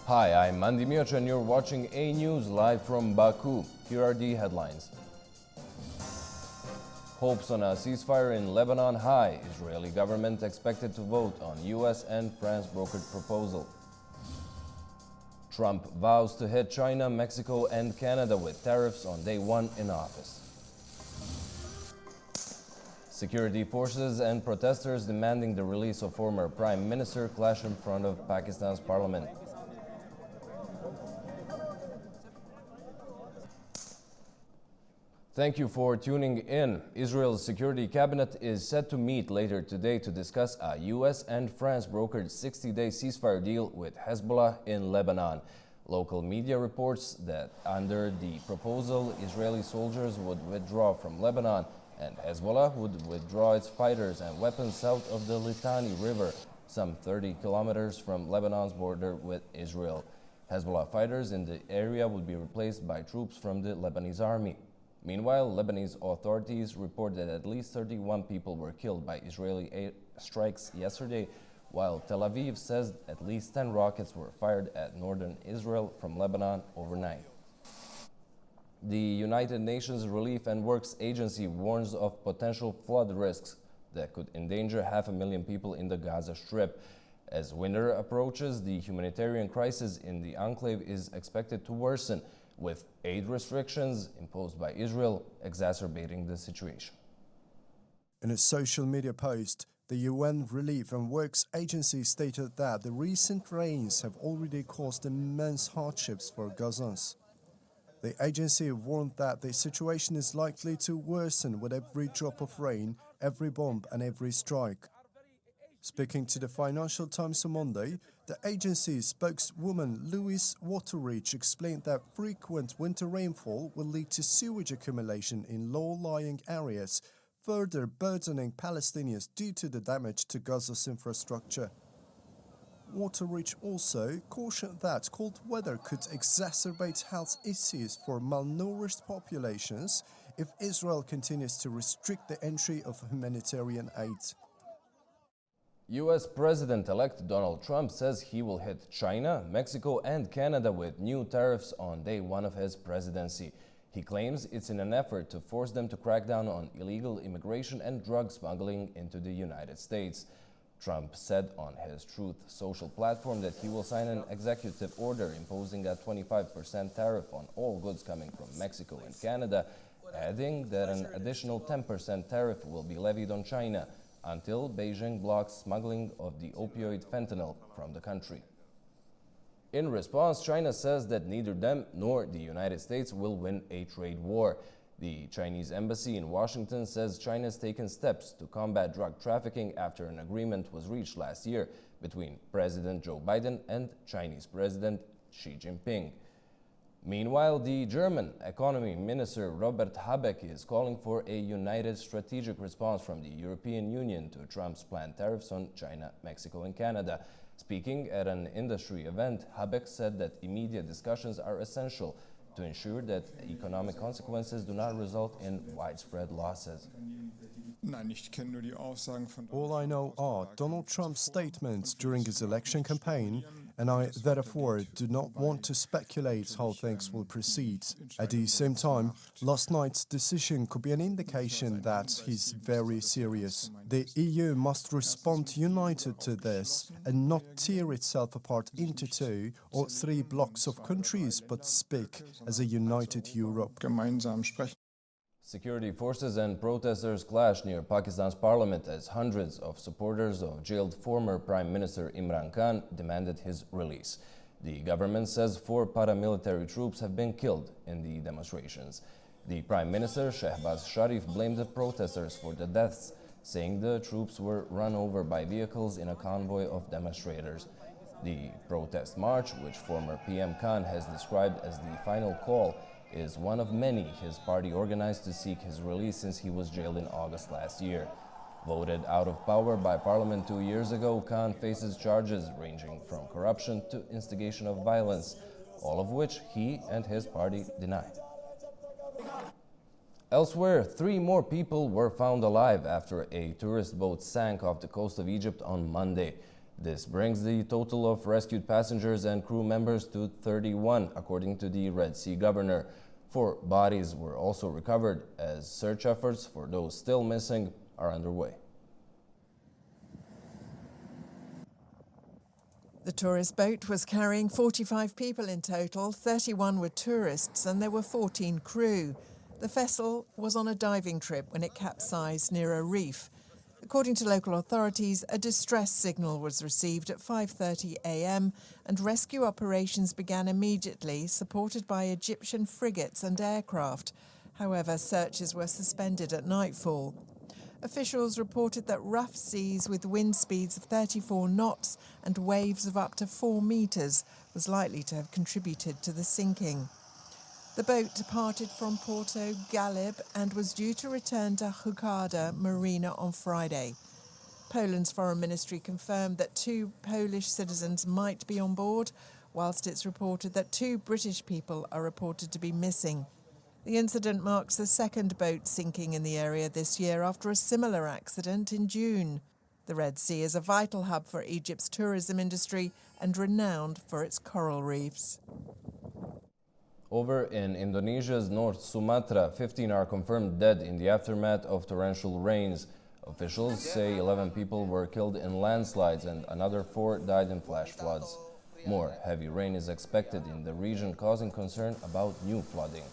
Hi, I'm Andy Mioch and you're watching AnewZ live from Baku. Here are the headlines. Hopes on a ceasefire in Lebanon high. Israeli government expected to vote on US and France brokered proposal. Trump vows to hit China, Mexico and Canada with tariffs on day one in office. Security forces and protesters demanding the release of former Prime Minister clash in front of Pakistan's parliament. Thank you for tuning in. Israel's security cabinet is set to meet later today to discuss a US and France brokered 60-day ceasefire deal with Hezbollah in Lebanon. Local media reports that under the proposal, Israeli soldiers would withdraw from Lebanon and Hezbollah would withdraw its fighters and weapons south of the Litani River, some 30 kilometers from Lebanon's border with Israel. Hezbollah fighters in the area would be replaced by troops from the Lebanese army. Meanwhile, Lebanese authorities report that at least 31 people were killed by Israeli air strikes yesterday, while Tel Aviv says at least 10 rockets were fired at northern Israel from Lebanon overnight. The United Nations Relief and Works Agency warns of potential flood risks that could endanger 500,000 people in the Gaza Strip. As winter approaches, the humanitarian crisis in the enclave is expected to worsen, with aid restrictions imposed by Israel exacerbating the situation. In a social media post, the UN Relief and Works Agency stated that the recent rains have already caused immense hardships for Gazans. The agency warned that the situation is likely to worsen with every drop of rain, every bomb and every strike. Speaking to the Financial Times on Monday, the agency's spokeswoman Louise Waterreach explained that frequent winter rainfall will lead to sewage accumulation in low-lying areas, further burdening Palestinians due to the damage to Gaza's infrastructure. Waterreach also cautioned that cold weather could exacerbate health issues for malnourished populations if Israel continues to restrict the entry of humanitarian aid. US President-elect Donald Trump says he will hit China, Mexico and Canada with new tariffs on day one of his presidency. He claims it's in an effort to force them to crack down on illegal immigration and drug smuggling into the United States. Trump said on his Truth Social platform that he will sign an executive order imposing a 25% tariff on all goods coming from Mexico and Canada, adding that an additional 10% tariff will be levied on China until Beijing blocks smuggling of the opioid fentanyl from the country. In response, China says that neither them nor the United States will win a trade war. The Chinese embassy in Washington says China has taken steps to combat drug trafficking after an agreement was reached last year between President Joe Biden and Chinese President Xi Jinping. Meanwhile, the German economy minister Robert Habeck is calling for a united strategic response from the European Union to Trump's planned tariffs on China, Mexico and Canada. Speaking at an industry event, Habeck said that immediate discussions are essential to ensure that economic consequences do not result in widespread losses. All I know are Donald Trump's statements during his election campaign, and I therefore do not want to speculate how things will proceed. At the same time, last night's decision could be an indication that he's very serious. The EU must respond united to this and not tear itself apart into 2 or 3 blocks of countries, but speak as a united Europe. Security forces and protesters clashed near Pakistan's parliament as hundreds of supporters of jailed former Prime Minister Imran Khan demanded his release. The government says 4 paramilitary troops have been killed in the demonstrations. The Prime Minister, Shehbaz Sharif, blamed the protesters for the deaths, saying the troops were run over by vehicles in a convoy of demonstrators. The protest march, which former PM Khan has described as the final call, is one of many his party organized to seek his release since he was jailed in August last year. Voted out of power by parliament 2 years ago, Khan faces charges ranging from corruption to instigation of violence, all of which he and his party deny. Elsewhere, 3 more people were found alive after a tourist boat sank off the coast of Egypt on Monday. This brings the total of rescued passengers and crew members to 31, according to the Red Sea governor. 4 bodies were also recovered as search efforts for those still missing are underway. The tourist boat was carrying 45 people in total, 31 were tourists and there were 14 crew. The vessel was on a diving trip when it capsized near a reef. According to local authorities, a distress signal was received at 5:30 a.m. and rescue operations began immediately, supported by Egyptian frigates and aircraft. However, searches were suspended at nightfall. Officials reported that rough seas with wind speeds of 34 knots and waves of up to 4 metres was likely to have contributed to the sinking. The boat departed from Porto Galib and was due to return to Hurghada Marina on Friday. Poland's foreign ministry confirmed that 2 Polish citizens might be on board, whilst it's reported that 2 British people are reported to be missing. The incident marks the second boat sinking in the area this year after a similar accident in June. The Red Sea is a vital hub for Egypt's tourism industry and renowned for its coral reefs. Over in Indonesia's North Sumatra, 15 are confirmed dead in the aftermath of torrential rains. Officials say 11 people were killed in landslides and another 4 died in flash floods. More heavy rain is expected in the region, causing concern about new flooding.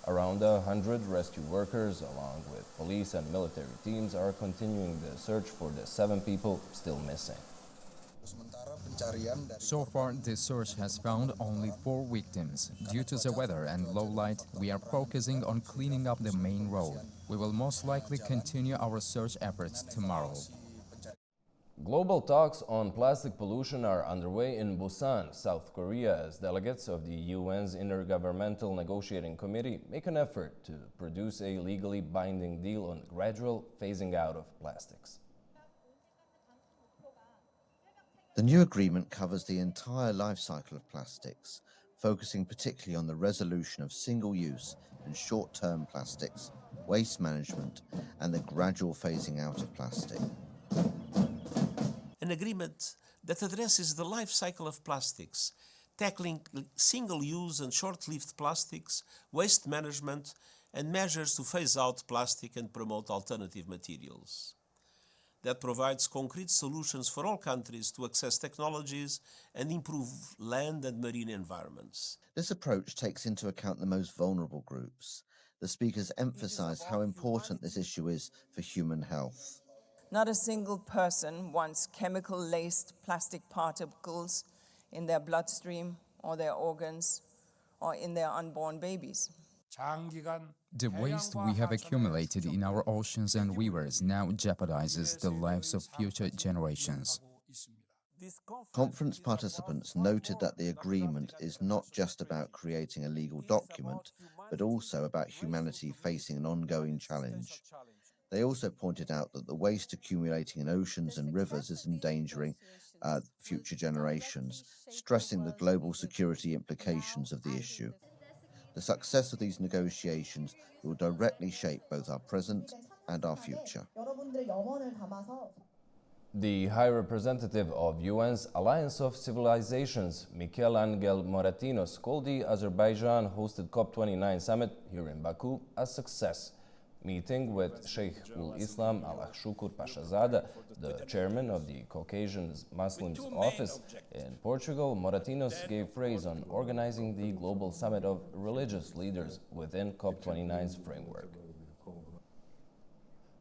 Around 100 rescue workers, along with police and military teams, are continuing the search for the 7 people still missing. So far, the search has found only 4 victims. Due to the weather and low light, we are focusing on cleaning up the main road. We will most likely continue our search efforts tomorrow. Global talks on plastic pollution are underway in Busan, South Korea, as delegates of the UN's Intergovernmental Negotiating Committee make an effort to produce a legally binding deal on gradual phasing out of plastics. The new agreement covers the entire life cycle of plastics, focusing particularly on the resolution of single-use and short-term plastics, waste management, and the gradual phasing out of plastic. An agreement that addresses the life cycle of plastics, tackling single-use and short-lived plastics, waste management, and measures to phase out plastic and promote alternative materials. That provides concrete solutions for all countries to access technologies and improve land and marine environments. This approach takes into account the most vulnerable groups. The speakers emphasize how important this issue is for human health. Not a single person wants chemical-laced plastic particles in their bloodstream or their organs or in their unborn babies. The waste we have accumulated in our oceans and rivers now jeopardizes the lives of future generations. Conference participants noted that the agreement is not just about creating a legal document, but also about humanity facing an ongoing challenge. They also pointed out that the waste accumulating in oceans and rivers is endangering future generations, stressing the global security implications of the issue. The success of these negotiations will directly shape both our present and our future. The High Representative of UN's Alliance of Civilizations, Michel Angel Moratinos, called the Azerbaijan-hosted COP29 summit here in Baku a success. Meeting with Sheikh ul-Islam al-Shukur Pashazada, the chairman of the Caucasian Muslims office in Portugal, Moratinos gave praise on organizing the global summit of religious leaders within COP29's framework.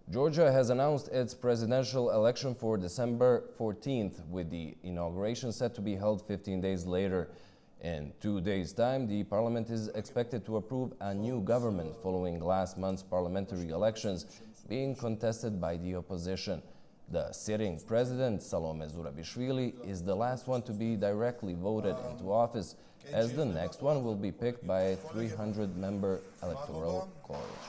Georgia has announced its presidential election for December 14th, with the inauguration set to be held 15 days later. In 2 days' time, the parliament is expected to approve a new government following last month's parliamentary elections being contested by the opposition. The sitting president, Salome Zurabishvili, is the last one to be directly voted into office, as the next one will be picked by a 300-member electoral college.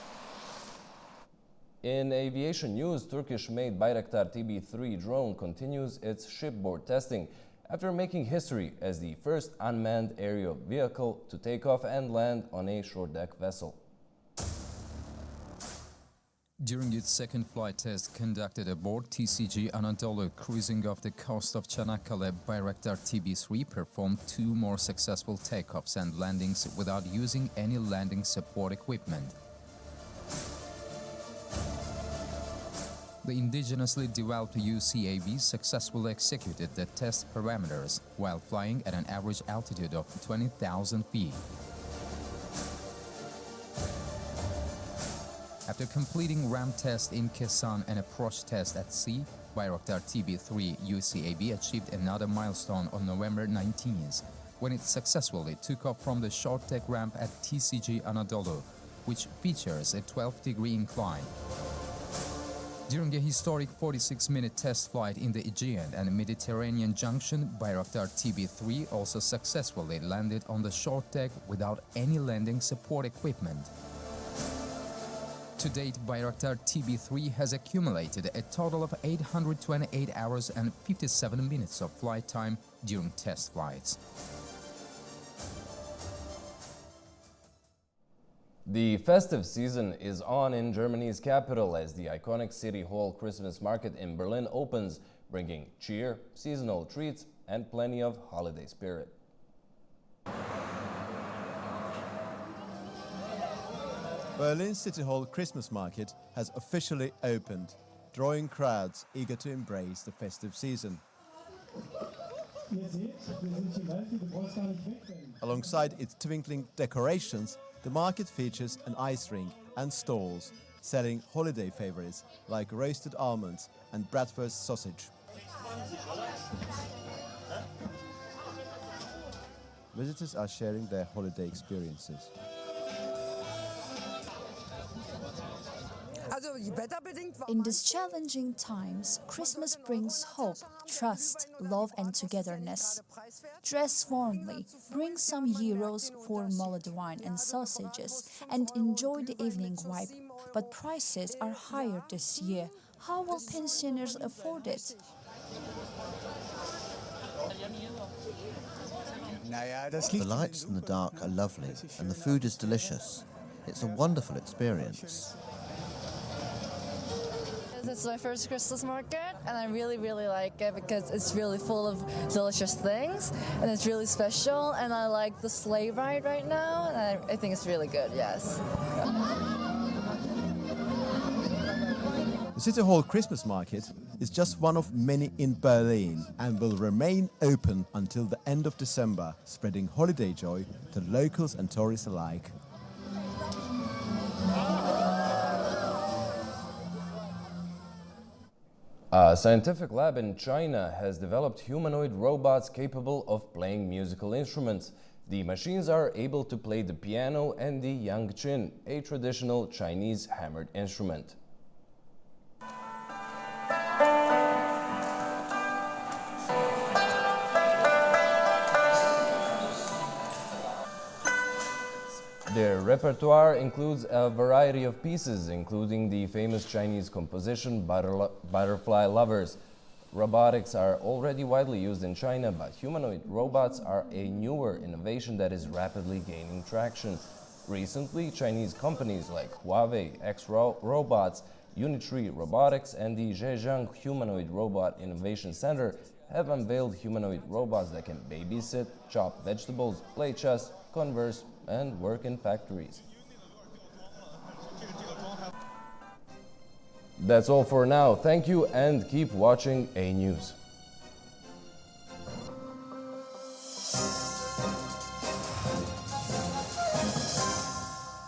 In aviation news, Turkish-made Bayraktar TB3 drone continues its shipboard testing after making history as the first unmanned aerial vehicle to take off and land on a short-deck vessel. During its second flight test conducted aboard TCG Anadolu cruising off the coast of Çanakkale, Bayraktar TB3 performed 2 more successful takeoffs and landings without using any landing support equipment. The indigenously developed UCAV successfully executed the test parameters while flying at an average altitude of 20,000 feet. After completing ramp test in Kesan and approach test at sea, Bayraktar TB3 UCAV achieved another milestone on November 19th, when it successfully took off from the short deck ramp at TCG Anadolu, which features a 12-degree incline. During a historic 46-minute test flight in the Aegean and Mediterranean junction, Bayraktar TB3 also successfully landed on the short deck without any landing support equipment. To date, Bayraktar TB3 has accumulated a total of 828 hours and 57 minutes of flight time during test flights. The festive season is on in Germany's capital as the iconic City Hall Christmas market in Berlin opens, bringing cheer, seasonal treats, and plenty of holiday spirit. Berlin City Hall Christmas Market has officially opened, drawing crowds eager to embrace the festive season. Alongside its twinkling decorations, the market features an ice rink and stalls selling holiday favorites like roasted almonds and bratwurst sausage. Visitors are sharing their holiday experiences. In these challenging times, Christmas brings hope, trust, love and togetherness. Dress warmly, bring some euros for mulled wine and sausages and enjoy the evening vibe. But prices are higher this year. How will pensioners afford it? The lights in the dark are lovely and the food is delicious. It's a wonderful experience. It's my first Christmas market and I really like it because it's really full of delicious things and it's really special, and I like the sleigh ride right now and I think it's really good, yes. The City Hall Christmas Market is just one of many in Berlin and will remain open until the end of December, spreading holiday joy to locals and tourists alike. A scientific lab in China has developed humanoid robots capable of playing musical instruments. The machines are able to play the piano and the yangqin, a traditional Chinese hammered instrument. Their repertoire includes a variety of pieces, including the famous Chinese composition Butterfly Lovers. Robotics are already widely used in China, but humanoid robots are a newer innovation that is rapidly gaining traction. Recently, Chinese companies like Huawei, X-Robots, Unitree Robotics, and the Zhejiang Humanoid Robot Innovation Center have unveiled humanoid robots that can babysit, chop vegetables, play chess, converse, and work in factories. That's all for now. Thank you and keep watching AnewZ.